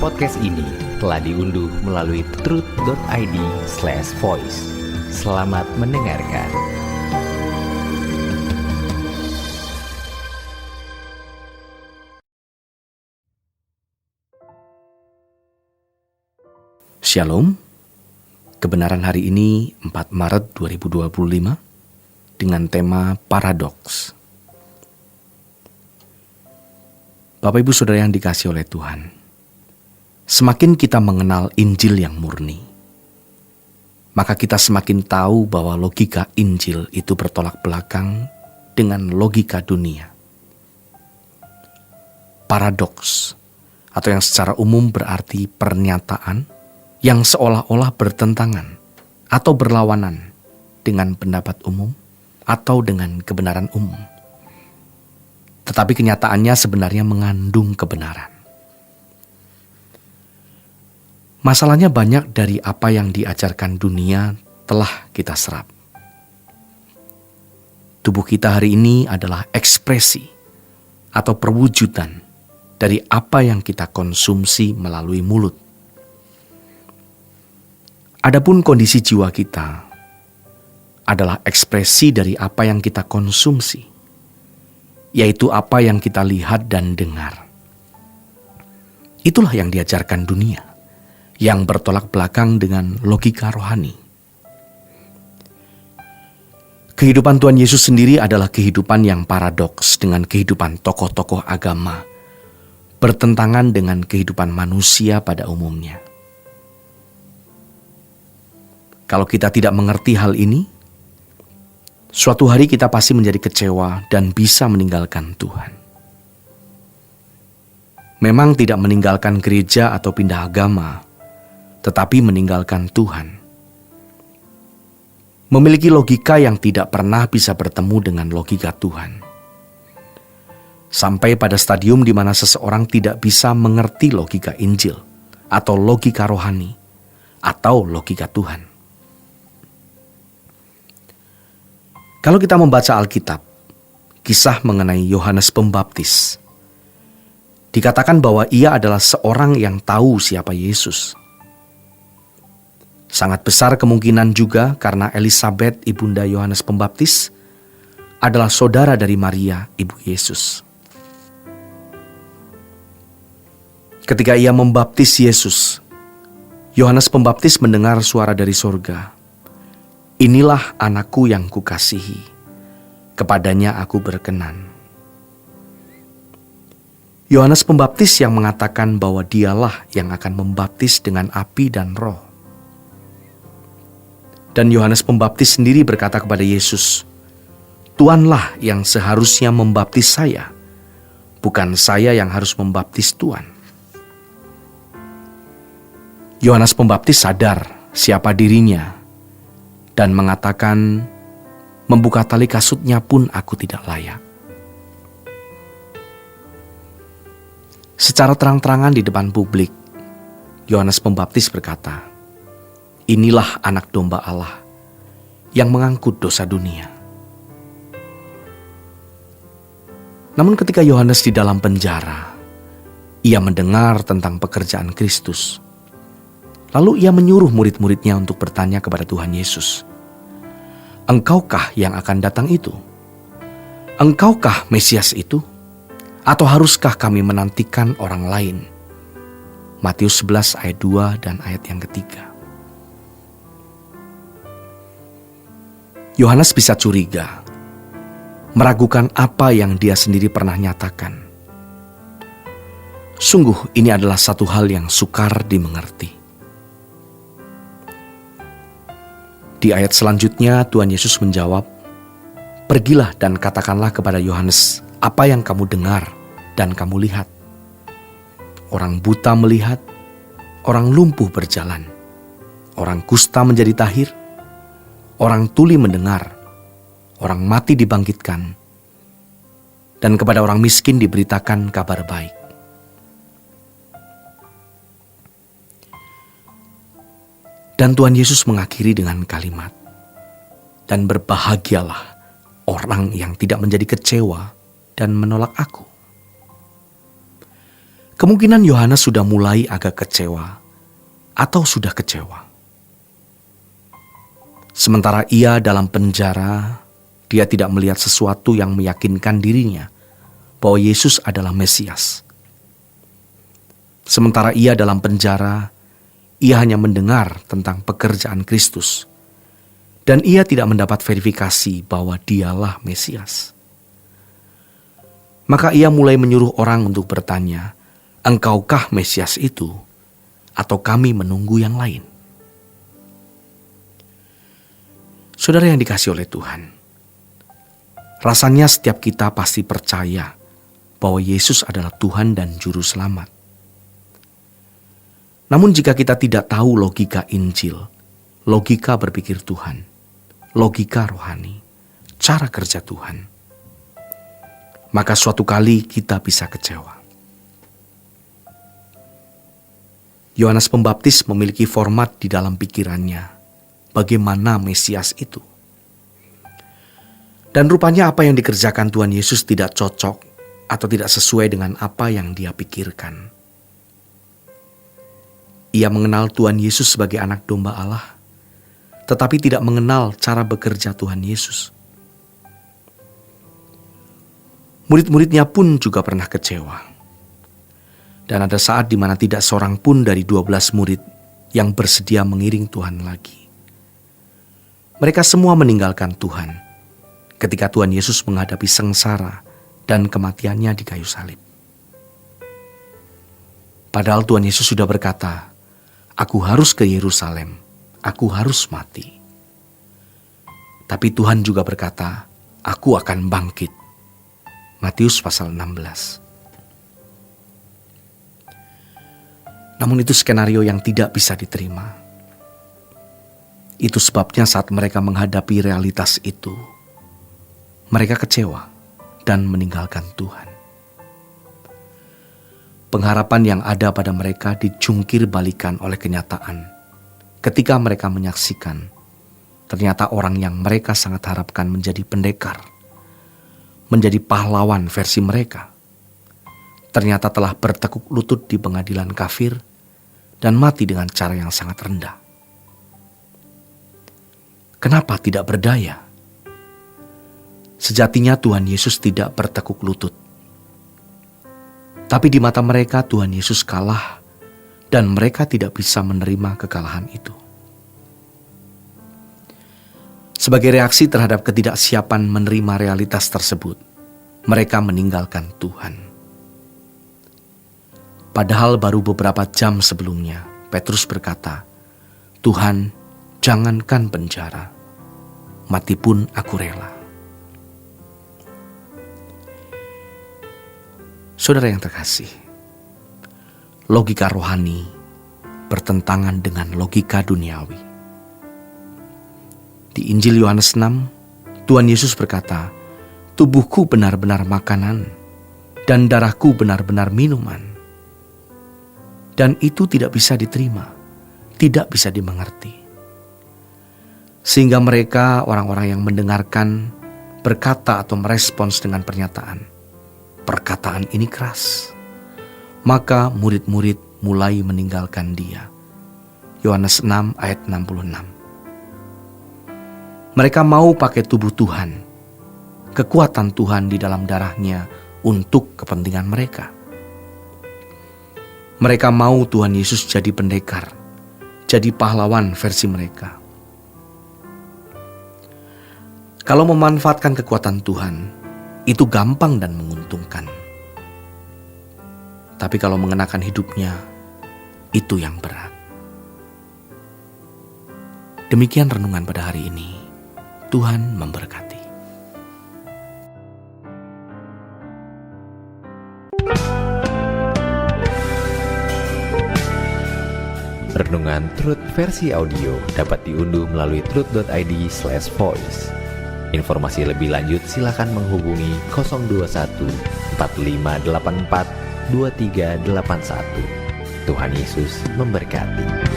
Podcast ini telah diunduh melalui truth.id/voice. Selamat mendengarkan. Shalom. Kebenaran hari ini 4 Maret 2025 dengan tema paradoks. Bapak Ibu Saudara yang dikasihi oleh Tuhan, semakin kita mengenal Injil yang murni, maka kita semakin tahu bahwa logika Injil itu bertolak belakang dengan logika dunia. Paradoks, atau yang secara umum berarti pernyataan yang seolah-olah bertentangan atau berlawanan dengan pendapat umum atau dengan kebenaran umum. Tetapi kenyataannya sebenarnya mengandung kebenaran. Masalahnya banyak dari apa yang diajarkan dunia telah kita serap. Tubuh kita hari ini adalah ekspresi atau perwujudan dari apa yang kita konsumsi melalui mulut. Adapun kondisi jiwa kita adalah ekspresi dari apa yang kita konsumsi, yaitu apa yang kita lihat dan dengar. Itulah yang diajarkan dunia, yang bertolak belakang dengan logika rohani. Kehidupan Tuhan Yesus sendiri adalah kehidupan yang paradoks dengan kehidupan tokoh-tokoh agama, bertentangan dengan kehidupan manusia pada umumnya. Kalau kita tidak mengerti hal ini, suatu hari kita pasti menjadi kecewa dan bisa meninggalkan Tuhan. Memang tidak meninggalkan gereja atau pindah agama, tetapi meninggalkan Tuhan. Memiliki logika yang tidak pernah bisa bertemu dengan logika Tuhan. Sampai pada stadium di mana seseorang tidak bisa mengerti logika Injil, atau logika rohani, atau logika Tuhan. Kalau kita membaca Alkitab, kisah mengenai Yohanes Pembaptis, dikatakan bahwa ia adalah seorang yang tahu siapa Yesus. Sangat besar kemungkinan juga karena Elisabet, ibunda Yohanes Pembaptis, adalah saudara dari Maria, ibu Yesus. Ketika ia membaptis Yesus, Yohanes Pembaptis mendengar suara dari sorga, "Inilah anakku yang kukasihi, kepadanya aku berkenan." Yohanes Pembaptis yang mengatakan bahwa dialah yang akan membaptis dengan api dan roh. Dan Yohanes Pembaptis sendiri berkata kepada Yesus, "Tuanlah yang seharusnya membaptis saya, bukan saya yang harus membaptis Tuan." Yohanes Pembaptis sadar siapa dirinya, dan mengatakan, "Membuka tali kasutnya pun aku tidak layak." Secara terang-terangan di depan publik, Yohanes Pembaptis berkata, "Inilah anak domba Allah yang mengangkut dosa dunia." Namun ketika Yohanes di dalam penjara, ia mendengar tentang pekerjaan Kristus. Lalu ia menyuruh murid-muridnya untuk bertanya kepada Tuhan Yesus, "Engkaukah yang akan datang itu? Engkaukah Mesias itu? Atau haruskah kami menantikan orang lain?" Matius 11 ayat 2 dan ayat yang ketiga. Yohanes bisa curiga, meragukan apa yang dia sendiri pernah nyatakan. Sungguh ini adalah satu hal yang sukar dimengerti. Di ayat selanjutnya Tuhan Yesus menjawab, "Pergilah dan katakanlah kepada Yohanes apa yang kamu dengar dan kamu lihat. Orang buta melihat, orang lumpuh berjalan, orang kusta menjadi tahir, orang tuli mendengar, orang mati dibangkitkan, dan kepada orang miskin diberitakan kabar baik." Dan Tuhan Yesus mengakhiri dengan kalimat, "Dan berbahagialah orang yang tidak menjadi kecewa dan menolak aku." Kemungkinan Yohanes sudah mulai agak kecewa atau sudah kecewa. Sementara ia dalam penjara, dia tidak melihat sesuatu yang meyakinkan dirinya bahwa Yesus adalah Mesias. Sementara ia dalam penjara, ia hanya mendengar tentang pekerjaan Kristus, dan ia tidak mendapat verifikasi bahwa dialah Mesias. Maka ia mulai menyuruh orang untuk bertanya, "Engkaukah Mesias itu? Atau kami menunggu yang lain?" Saudara yang dikasihi oleh Tuhan, rasanya setiap kita pasti percaya bahwa Yesus adalah Tuhan dan Juru Selamat. Namun jika kita tidak tahu logika Injil, logika berpikir Tuhan, logika rohani, cara kerja Tuhan, maka suatu kali kita bisa kecewa. Yohanes Pembaptis memiliki format di dalam pikirannya bagaimana Mesias itu. Dan rupanya apa yang dikerjakan Tuhan Yesus tidak cocok atau tidak sesuai dengan apa yang dia pikirkan. Ia mengenal Tuhan Yesus sebagai anak domba Allah, tetapi tidak mengenal cara bekerja Tuhan Yesus. Murid-muridnya pun juga pernah kecewa. Dan ada saat di mana tidak seorang pun dari 12 murid yang bersedia mengiring Tuhan lagi. Mereka semua meninggalkan Tuhan ketika Tuhan Yesus menghadapi sengsara dan kematiannya di kayu salib. Padahal Tuhan Yesus sudah berkata, "Aku harus ke Yerusalem, aku harus mati." Tapi Tuhan juga berkata, "Aku akan bangkit." Matius pasal 16. Namun itu skenario yang tidak bisa diterima. Itu sebabnya saat mereka menghadapi realitas itu, mereka kecewa dan meninggalkan Tuhan. Pengharapan yang ada pada mereka dijungkir balikan oleh kenyataan ketika mereka menyaksikan ternyata orang yang mereka sangat harapkan menjadi pendekar, menjadi pahlawan versi mereka, ternyata telah bertekuk lutut di pengadilan kafir dan mati dengan cara yang sangat rendah. Kenapa tidak berdaya? Sejatinya Tuhan Yesus tidak bertekuk lutut. Tapi di mata mereka Tuhan Yesus kalah dan mereka tidak bisa menerima kekalahan itu. Sebagai reaksi terhadap ketidaksiapan menerima realitas tersebut, mereka meninggalkan Tuhan. Padahal baru beberapa jam sebelumnya, Petrus berkata, "Tuhan, jangankan penjara, mati pun aku rela." Saudara yang terkasih, logika rohani bertentangan dengan logika duniawi. Di Injil Yohanes 6, Tuhan Yesus berkata, "Tubuhku benar-benar makanan dan darahku benar-benar minuman." Dan itu tidak bisa diterima, tidak bisa dimengerti. Sehingga mereka, orang-orang yang mendengarkan, berkata atau merespons dengan pernyataan, "Perkataan ini keras." Maka murid-murid mulai meninggalkan dia. Yohanes 6 ayat 66. Mereka mau pakai tubuh Tuhan, kekuatan Tuhan di dalam darahnya untuk kepentingan mereka. Mereka mau Tuhan Yesus jadi pendekar, jadi pahlawan versi mereka. Kalau memanfaatkan kekuatan Tuhan, itu gampang dan menguntungkan. Tapi kalau mengenakan hidupnya, itu yang berat. Demikian renungan pada hari ini. Tuhan memberkati. Renungan Truth versi audio dapat diunduh melalui truth.id/voice. Informasi lebih lanjut silakan menghubungi 021 4584 2381. Tuhan Yesus memberkati.